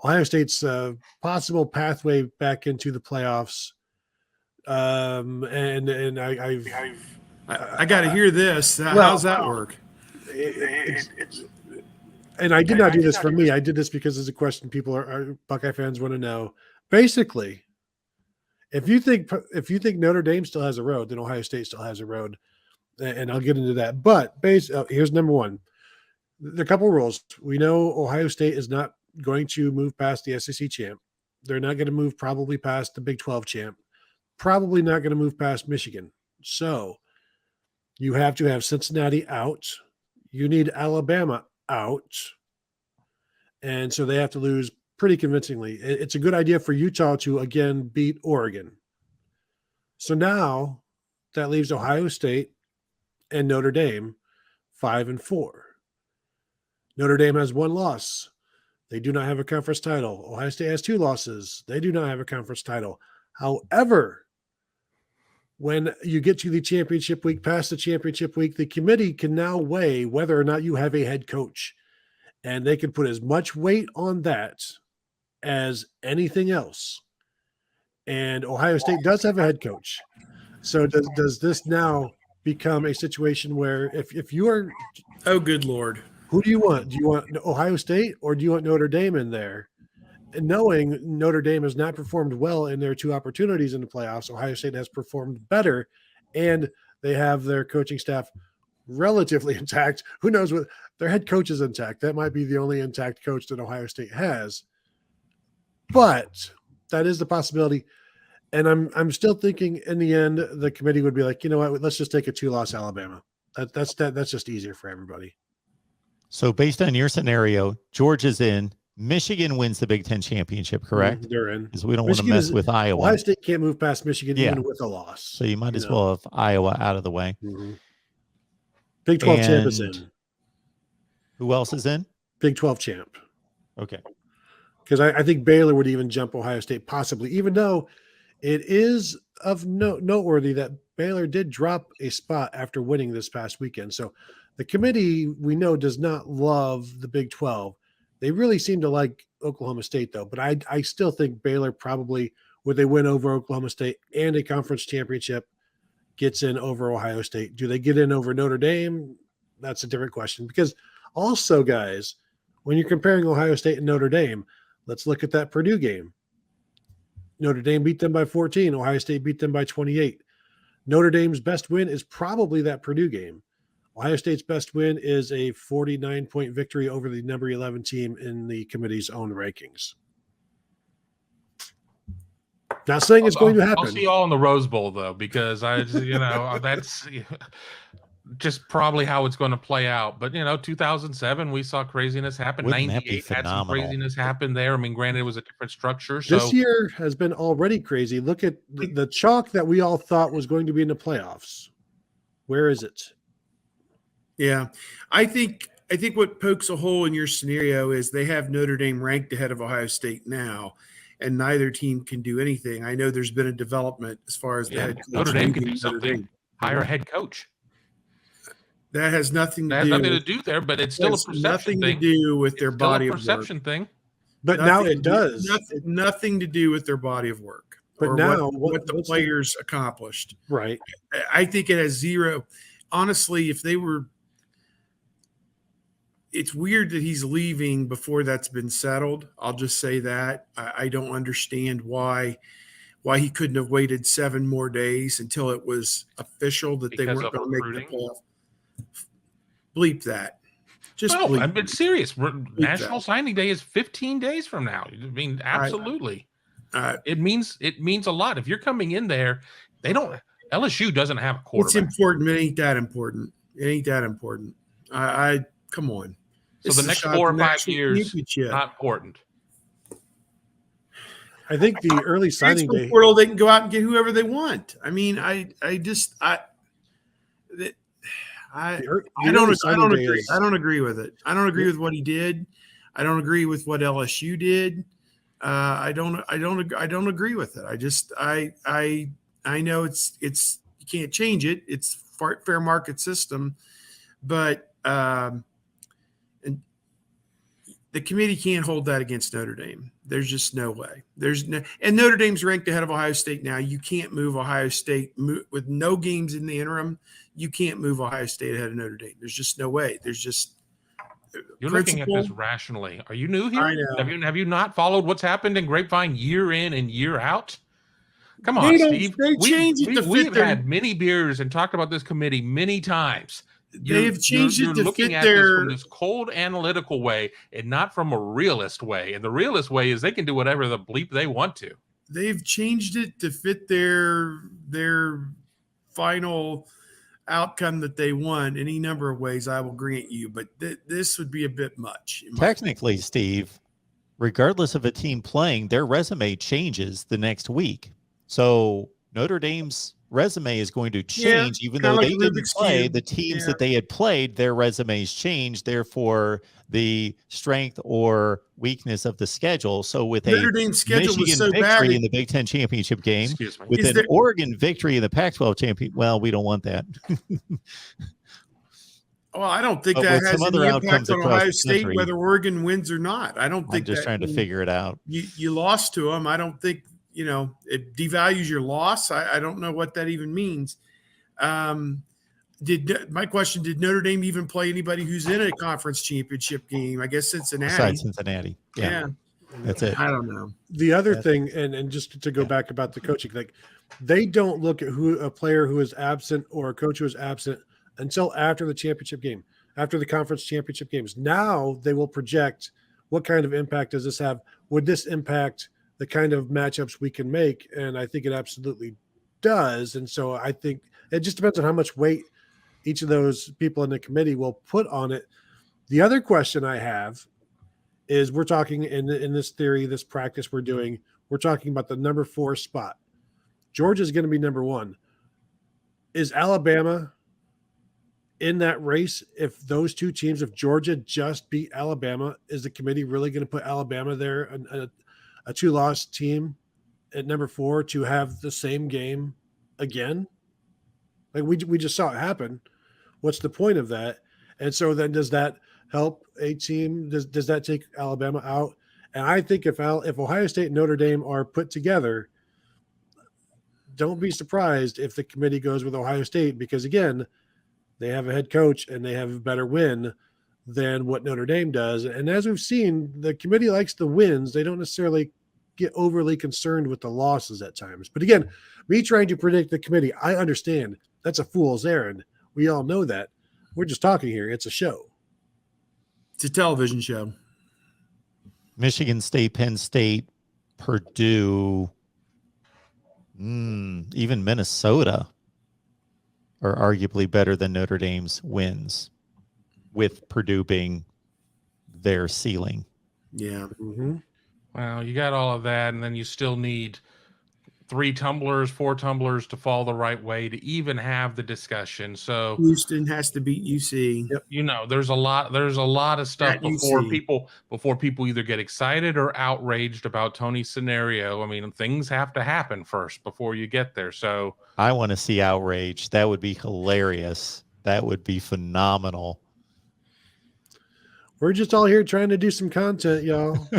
Ohio State's possible pathway back into the playoffs. And I got to hear this. How's that work? And I did not do this for me. I did this because it's a question people Buckeye fans want to know. Basically, if you think Notre Dame still has a road, then Ohio State still has a road, and I'll get into that. But here's number one: there are a couple of rules. We know Ohio State is not going to move past the SEC champ. They're not going to move probably past the Big 12 champ. Probably not going to move past Michigan. So you have to have Cincinnati out. You need Alabama out. And so they have to lose pretty convincingly. It's a good idea for Utah to, again, beat Oregon. So now that leaves Ohio State and Notre Dame 5-4. Notre Dame has 1 loss. They do not have a conference title. Ohio State has 2 losses. They do not have a conference title. However, when you get to the championship week, past the championship week, the committee can now weigh whether or not you have a head coach. And they can put as much weight on that as anything else. And Ohio State does have a head coach. So does this now become a situation where if you are – oh, good Lord. Who do you want? Do you want Ohio State or do you want Notre Dame in there? And knowing Notre Dame has not performed well in their 2 opportunities in the playoffs, Ohio State has performed better, and they have their coaching staff relatively intact. Who knows what their head coach is intact? That might be the only intact coach that Ohio State has. But that is the possibility. And I'm still thinking in the end, the committee would be like, you know what, let's just take a 2-loss Alabama. That's just easier for everybody. So based on your scenario, Georgia's in. Michigan wins the Big Ten championship, correct? They're in. Because we don't want to mess with Iowa. Ohio State can't move past Michigan even with a loss. So you might as well have Iowa out of the way. Mm-hmm. Big 12 champ is in. Who else is in? Big 12 champ. Okay. Because I think Baylor would even jump Ohio State possibly, even though it is of noteworthy that Baylor did drop a spot after winning this past weekend. So the committee, we know, does not love the Big 12. They really seem to like Oklahoma State, though. But I still think Baylor probably, would they win over Oklahoma State and a conference championship, gets in over Ohio State. Do they get in over Notre Dame? That's a different question. Because also, guys, when you're comparing Ohio State and Notre Dame, let's look at that Purdue game. Notre Dame beat them by 14. Ohio State beat them by 28. Notre Dame's best win is probably that Purdue game. Ohio State's best win is a 49-point victory over the number 11 team in the committee's own rankings. Not saying it's going to happen. I'll see you all in the Rose Bowl, though, because that's just probably how it's going to play out. But 2007, we saw craziness happen. 98 had some craziness happen there. I mean, granted, it was a different structure. So this year has been already crazy. Look at the chalk that we all thought was going to be in the playoffs. Where is it? Yeah, I think what pokes a hole in your scenario is they have Notre Dame ranked ahead of Ohio State now, and neither team can do anything. I know there's been a development as far as the head coach. Notre Dame can do something. Hire a head coach. That has nothing to do there, but it's still a perception thing. Nothing to do with their body of work. Perception thing. But now it does. Nothing to do with their body of work. But now what the players accomplished. Right. I think it has zero. Honestly, it's weird that he's leaving before that's been settled. I'll just say that. I don't understand why he couldn't have waited 7 more days until it was official that they weren't going to make the playoff. Bleep that. I've been serious. National Signing Day is 15 days from now. I mean, absolutely. It means a lot. If you're coming in there, LSU doesn't have a quarterback. It's important. It ain't that important. Come on. So the next 4 or 5 years, not important. I think the early signing day portal, they can go out and get whoever they want. I mean, I don't agree. I don't agree with it. I don't agree with what he did. I don't agree with what LSU did. I don't agree with it. I know it's you can't change it. It's fair market system, but The committee can't hold that against Notre Dame. There's just no way. And Notre Dame's ranked ahead of Ohio State now. You can't move Ohio State with no games in the interim. You can't move Ohio State ahead of Notre Dame. There's just no way. There's just you're looking at this rationally. Are you new here? I know. Have you not followed what's happened in Grapevine year in and year out? Come on, Steve. We've had many beers and talked about this committee many times. They have changed it to looking at this from this cold analytical way and not from a realist way. And the realist way is they can do whatever the bleep they want to. They've changed it to fit their final outcome that they want any number of ways. I will grant you, but this would be a bit much. Technically, Steve, regardless of a team playing, their resume changes the next week. So Notre Dame's resume is going to change, even though they didn't play. The teams that they had played, their resumes changed. Therefore, the strength or weakness of the schedule. So with Notre a Dame's schedule Michigan was so victory bad in the Big Ten championship game, with Is an Oregon victory in the Pac-12 champion, well, we don't want that. Well, I don't think But that with has some other any impact outcomes on across Ohio the State, country, whether Oregon wins or not. I don't I'm think just trying to figure it out. You lost to them. I don't think, it devalues your loss. I don't know what that even means. My question, did Notre Dame even play anybody who's in a conference championship game? I guess Cincinnati. Besides Cincinnati. Yeah. That's it. I don't know. The other thing, and just to go back about the coaching, like they don't look at a player who is absent or a coach who is absent until after the championship game, after the conference championship games. Now they will project what kind of impact does this have? Would this impact the kind of matchups we can make? And I think it absolutely does. And so I think it just depends on how much weight each of those people in the committee will put on it. The other question I have is we're talking in this theory, this practice we're doing, we're talking about the number 4 spot. Georgia is going to be number 1. Is Alabama in that race? If those two teams, if Georgia just beat Alabama, is the committee really going to put Alabama there, a 2-loss team at number 4 to have the same game again? Like we just saw it happen. What's the point of that? And so then does that help a team? Does that take Alabama out? And I think if Ohio State and Notre Dame are put together, don't be surprised if the committee goes with Ohio State, because again, they have a head coach and they have a better win than what Notre Dame does. And as we've seen, the committee likes the wins. They don't necessarily get overly concerned with the losses at times. But again, me trying to predict the committee, I understand that's a fool's errand. We all know that. We're just talking here. It's a show. It's a television show. Michigan State, Penn State, Purdue, even Minnesota are arguably better than Notre Dame's wins, with Purdue being their ceiling. Yeah. Mm-hmm. Well, you got all of that, and then you still need 3 tumblers, 4 tumblers to fall the right way to even have the discussion. So Houston has to beat UC. Yep. There's a lot of stuff before people either get excited or outraged about Tony's scenario. I mean, things have to happen first before you get there. So I want to see outrage. That would be hilarious. That would be phenomenal. We're just all here trying to do some content, y'all.